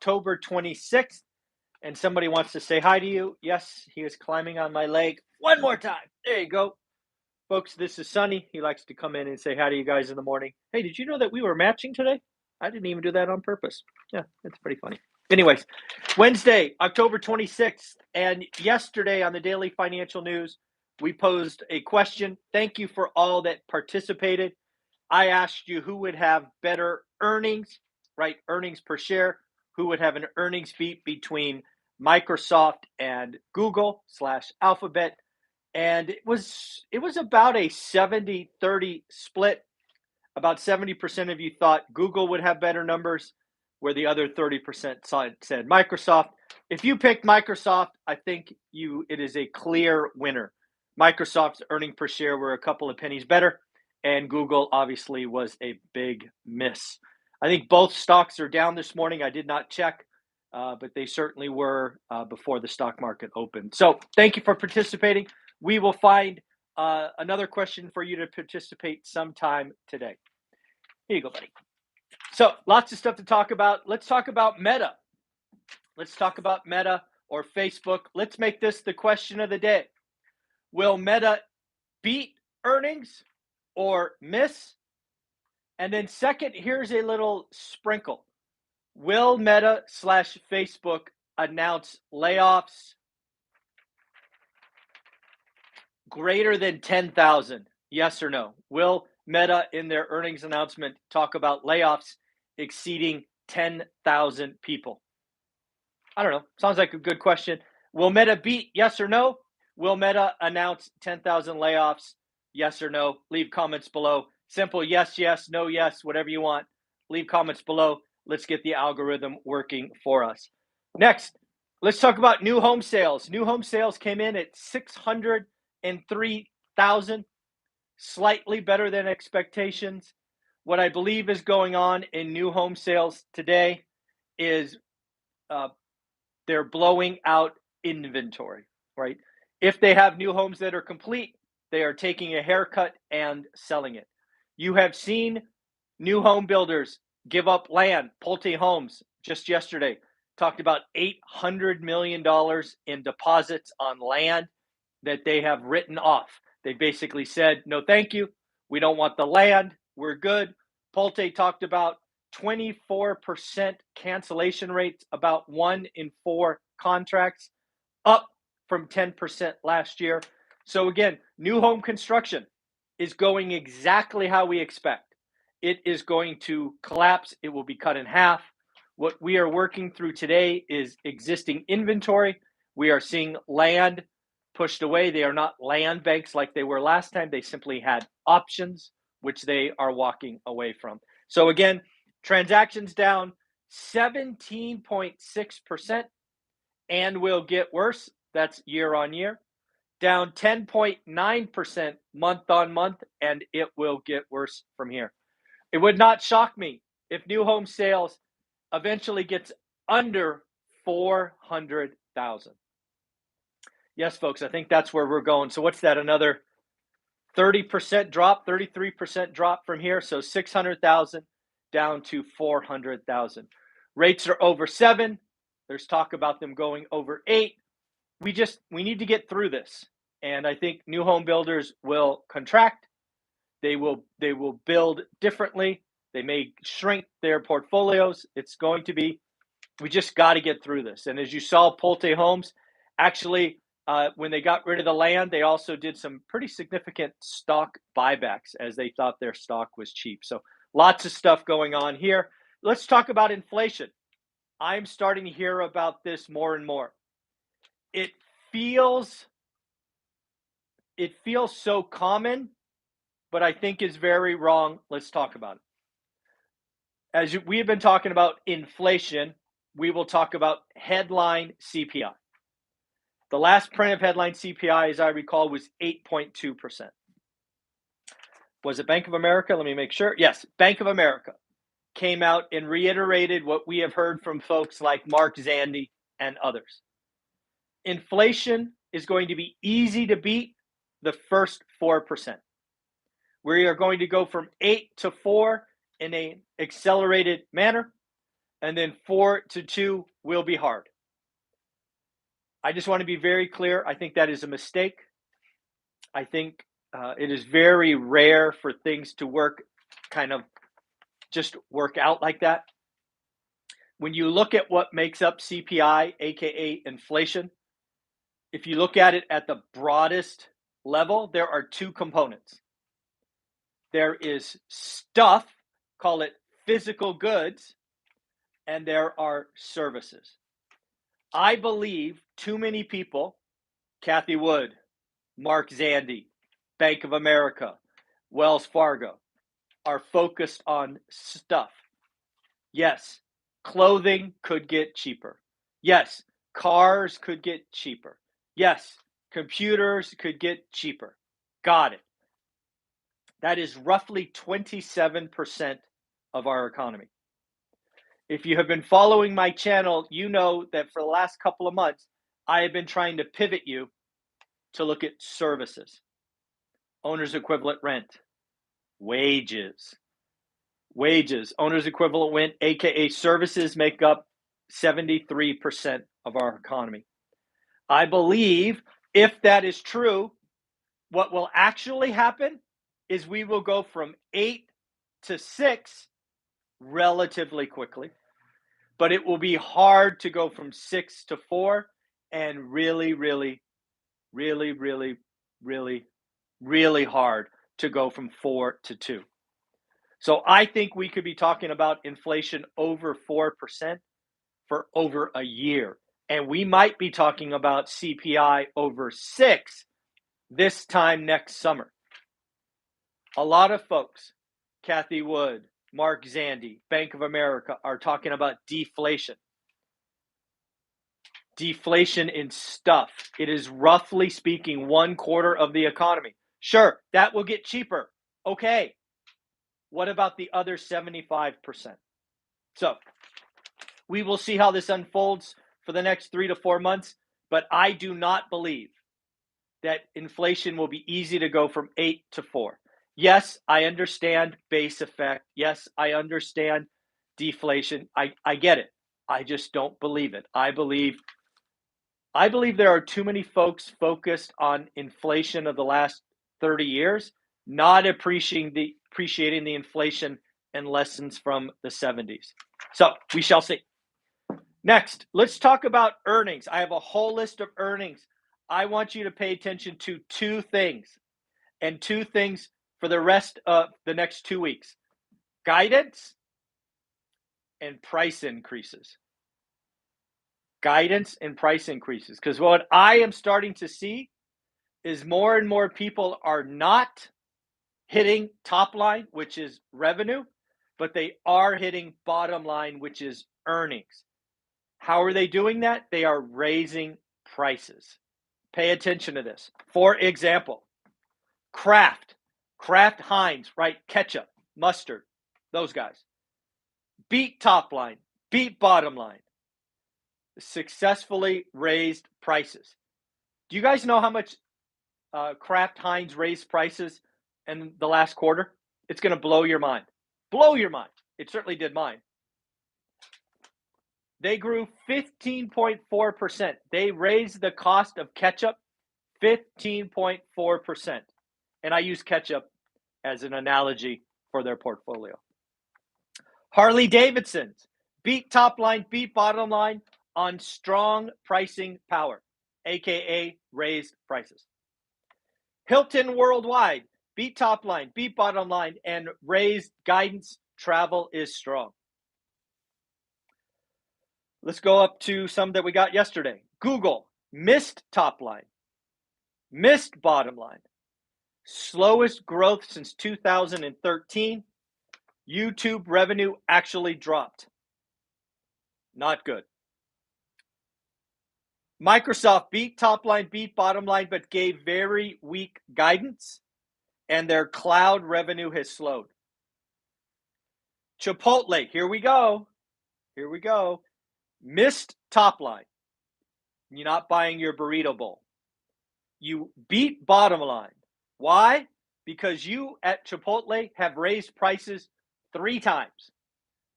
October 26th. And somebody wants to say hi to you. Yes, he is climbing on my leg. One more time. There you go. Folks, this is Sonny. He likes to come in and say hi to you guys in the morning. Hey, did you know that we were matching today? I didn't even do that on purpose. Yeah, it's pretty funny. Anyways, Wednesday, October 26th, and yesterday on the Daily Financial News, we posed a question. Thank you for all that participated. I asked you who would have better earnings, right? Earnings per share. Who would have an earnings beat between Microsoft and Google / Alphabet. And it was about a 70-30 split. About 70% of you thought Google would have better numbers, where the other 30% said Microsoft. If you picked Microsoft, I think it is a clear winner. Microsoft's earnings per share were a couple of pennies better, and Google obviously was a big miss. I think both stocks are down this morning. I did not check, but they certainly were before the stock market opened. So thank you for participating. We will find another question for you to participate sometime today. Here you go, buddy. So lots of stuff to talk about. Let's talk about Meta. Let's talk about Meta or Facebook. Let's make this the question of the day. Will Meta beat earnings or miss? And then second, here's a little sprinkle. Will Meta / Facebook announce layoffs greater than 10,000? Yes or no? Will Meta in their earnings announcement talk about layoffs exceeding 10,000 people? I don't know. Sounds like a good question. Will Meta beat? Yes or no? Will Meta announce 10,000 layoffs? Yes or no? Leave comments below. Simple yes, yes, no, yes, whatever you want. Leave comments below. Let's get the algorithm working for us. Next, let's talk about new home sales. New home sales came in at 603,000, slightly better than expectations. What I believe is going on in new home sales today is they're blowing out inventory, right? If they have new homes that are complete, they are taking a haircut and selling it. You have seen new home builders give up land. Pulte Homes just yesterday talked about $800 million in deposits on land that they have written off. They basically said, no, thank you. We don't want the land. We're good. Pulte talked about 24% cancellation rates, about 1 in 4 contracts, up from 10% last year. So again, new home construction is going exactly how we expect. It is going to collapse. It will be cut in half. What we are working through today is existing inventory. We are seeing land pushed away. They are not land banks like they were last time. They simply had options, which they are walking away from. So again, transactions down 17.6% and will get worse. That's year on year. Down 10.9% month on month, and it will get worse from here. It would not shock me if new home sales eventually gets under 400,000. Yes, folks, I think that's where we're going. So what's that? Another 30% drop, 33% drop from here. So 600,000 down to 400,000. Rates are over 7. There's talk about them going over 8. We need to get through this. And I think new home builders will contract. They will build differently. They may shrink their portfolios. It's going to be, we just got to get through this. And as you saw, Pulte Homes, actually, when they got rid of the land, they also did some pretty significant stock buybacks as they thought their stock was cheap. So lots of stuff going on here. Let's talk about inflation. I'm starting to hear about this more and more. It feels so common, but I think is very wrong. Let's talk about it. As we have been talking about inflation, we will talk about headline CPI. The last print of headline CPI, as I recall, was 8.2%. Was it Bank of America? Let me make sure. Yes, Bank of America came out and reiterated what we have heard from folks like Mark Zandi and others. Inflation is going to be easy to beat the first 4%. We are going to go from 8 to 4 in an accelerated manner. and then 4 to 2 will be hard. I just want to be very clear. I think that is a mistake. I think it is very rare for things to work kind of just work out like that. When you look at what makes up CPI, aka inflation, if you look at it at the broadest level, there are two components. There is stuff, call it physical goods, and there are services. I believe too many people, Kathy Wood, Mark Zandi, Bank of America, Wells Fargo, are focused on stuff. Yes, clothing could get cheaper. Yes, cars could get cheaper. Yes, computers could get cheaper. Got it. That is roughly 27% of our economy. If you have been following my channel, you know that for the last couple of months, I have been trying to pivot you to look at services, owner's equivalent rent, wages, owner's equivalent rent, aka services, make up 73% of our economy. I believe if that is true, what will actually happen is we will go from 8 to 6 relatively quickly, but it will be hard to go from 6 to 4 and really hard to go from 4 to 2. So I think we could be talking about inflation over 4% for over a year. And we might be talking about CPI over 6 this time next summer. A lot of folks, Kathy Wood, Mark Zandi, Bank of America, are talking about deflation. Deflation in stuff. It is roughly speaking 1/4 of the economy. Sure, that will get cheaper. Okay. What about the other 75%? So we will see how this unfolds for the next 3 to 4 months, but I do not believe that inflation will be easy to go from 8 to 4. Yes, I understand base effect. Yes, I understand deflation. I get it. I just don't believe it. I believe there are too many folks focused on inflation of the last 30 years, not appreciating the inflation and lessons from the 70s. So we shall see. Next, let's talk about earnings. I have a whole list of earnings. I want you to pay attention to two things, and two things for the rest of the next 2 weeks: guidance and price increases. Guidance and price increases. Because what I am starting to see is more and more people are not hitting top line, which is revenue, but they are hitting bottom line, which is earnings. How are they doing that? They are raising prices. Pay attention to this. For example, Kraft Heinz, right? Ketchup, mustard, those guys. Beat top line, beat bottom line. Successfully raised prices. Do you guys know how much Kraft Heinz raised prices in the last quarter? It's going to blow your mind. Blow your mind. It certainly did mine. They grew 15.4%. They raised the cost of ketchup 15.4%. And I use ketchup as an analogy for their portfolio. Harley Davidson's beat top line, beat bottom line on strong pricing power, aka raised prices. Hilton Worldwide beat top line, beat bottom line, and raised guidance. Travel is strong. Let's go up to some that we got yesterday. Google missed top line, missed bottom line, slowest growth since 2013. YouTube revenue actually dropped. Not good. Microsoft beat top line, beat bottom line, but gave very weak guidance, and their cloud revenue has slowed. Chipotle, here we go. Missed top line. You're not buying your burrito bowl. You beat bottom line. Why? Because you at Chipotle have raised prices 3 times.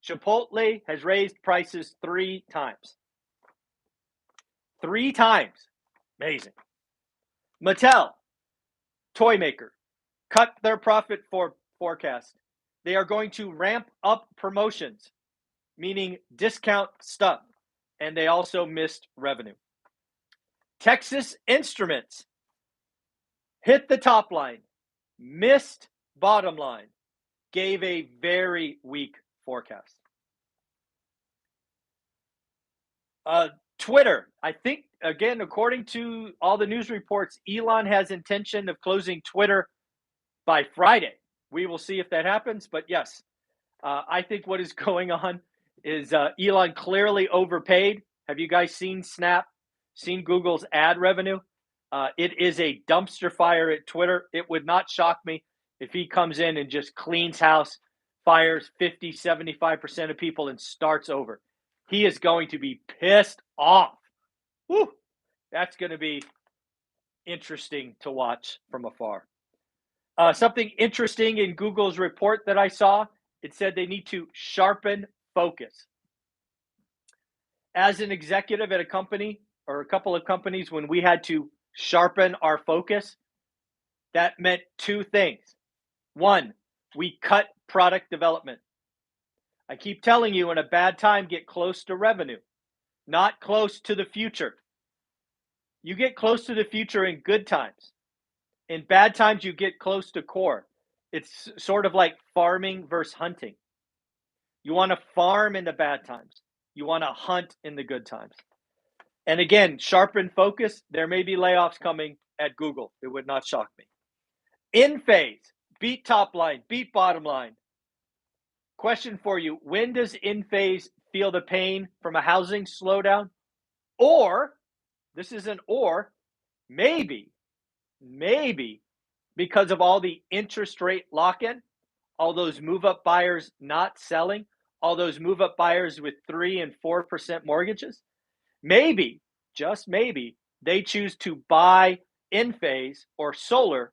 Chipotle has raised prices 3 times. 3 times. Amazing. Mattel, toy maker, cut their profit forecast. They are going to ramp up promotions, meaning discount stuff, and they also missed revenue. Texas Instruments hit the top line, missed bottom line, gave a very weak forecast. Twitter, I think, again, according to all the news reports, Elon has intention of closing Twitter by Friday. We will see if that happens, but yes, I think what is going on is Elon clearly overpaid. Have you guys seen Snap, seen Google's ad revenue? It is a dumpster fire at Twitter. It would not shock me if he comes in and just cleans house, fires 50, 75% of people and starts over. He is going to be pissed off. Woo! That's going to be interesting to watch from afar. Something interesting in Google's report that I saw, it said they need to sharpen focus. As an executive at a company or a couple of companies, when we had to sharpen our focus, that meant 2 things. 1, we cut product development. I keep telling you, in a bad time, get close to revenue, not close to the future. You get close to the future in good times. In bad times, you get close to core. It's sort of like farming versus hunting. You want to farm in the bad times. You want to hunt in the good times. And again, sharpen focus. There may be layoffs coming at Google. It would not shock me. In phase, beat top line, beat bottom line. Question for you, when does in phase feel the pain from a housing slowdown? Or, this is an or, maybe because of all the interest rate lock-in, all those move-up buyers not selling, all those move-up buyers with 3 and 4% mortgages, maybe, just maybe, they choose to buy in phase or solar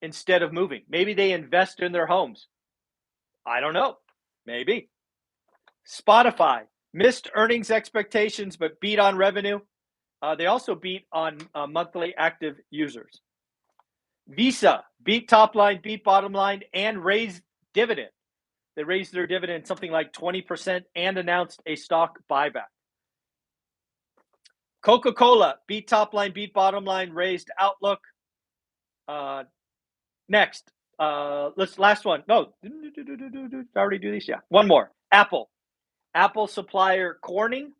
instead of moving. Maybe they invest in their homes. I don't know. Maybe. Spotify missed earnings expectations but beat on revenue. They also beat on monthly active users. Visa beat top line, beat bottom line, and raised dividend. They raised their dividend something like 20% and announced a stock buyback. Coca-Cola beat top line, beat bottom line, raised outlook. Next, last one. No, did I already do these? Yeah, one more. Apple supplier Corning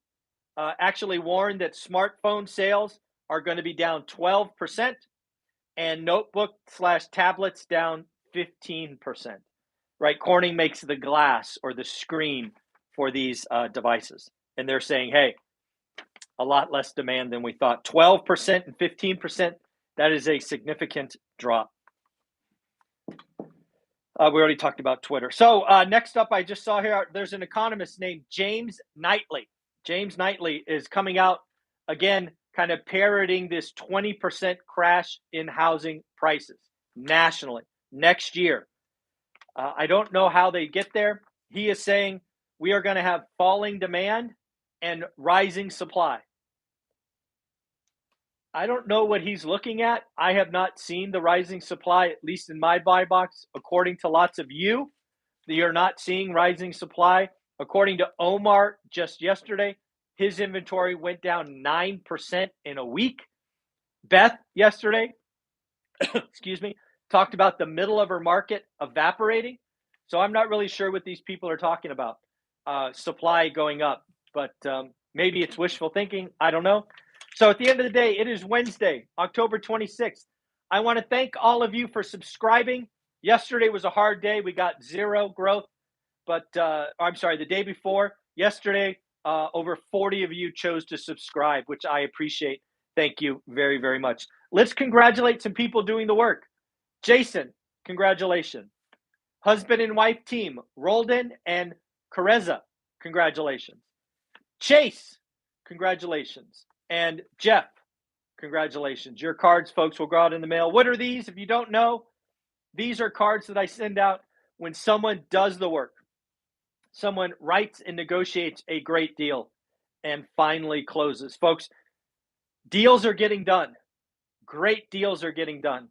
actually warned that smartphone sales are going to be down 12% and notebook/tablets down 15%. Right? Corning makes the glass or the screen for these devices. And they're saying, hey, a lot less demand than we thought. 12% and 15%, that is a significant drop. We already talked about Twitter. So next up, I just saw here, there's an economist named James Knightley. James Knightley is coming out, again, kind of parroting this 20% crash in housing prices nationally next year. I don't know how they get there. He is saying we are going to have falling demand and rising supply. I don't know what he's looking at. I have not seen the rising supply, at least in my buy box. According to lots of you, you're not seeing rising supply. According to Omar, just yesterday, his inventory went down 9% in a week. Beth, yesterday, excuse me, talked about the middle of her market evaporating. So I'm not really sure what these people are talking about, supply going up. But maybe it's wishful thinking. I don't know. So at the end of the day, it is Wednesday, October 26th. I want to thank all of you for subscribing. Yesterday was a hard day. We got 0 growth. But I'm sorry, the day before, yesterday, over 40 of you chose to subscribe, which I appreciate. Thank you very, very much. Let's congratulate some people doing the work. Jason, congratulations. Husband and wife team, Roldan and Careza, congratulations. Chase, congratulations. And Jeff, congratulations. Your cards, folks, will go out in the mail. What are these? If you don't know, these are cards that I send out when someone does the work. someone writes and negotiates a great deal and finally closes. Folks, deals are getting done. Great deals are getting done.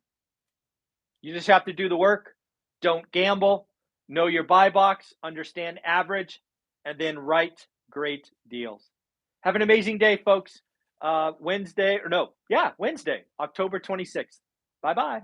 You just have to do the work. Don't gamble. Know your buy box. Understand average. And then write great deals. Have an amazing day, folks. Wednesday, October 26th. Bye bye.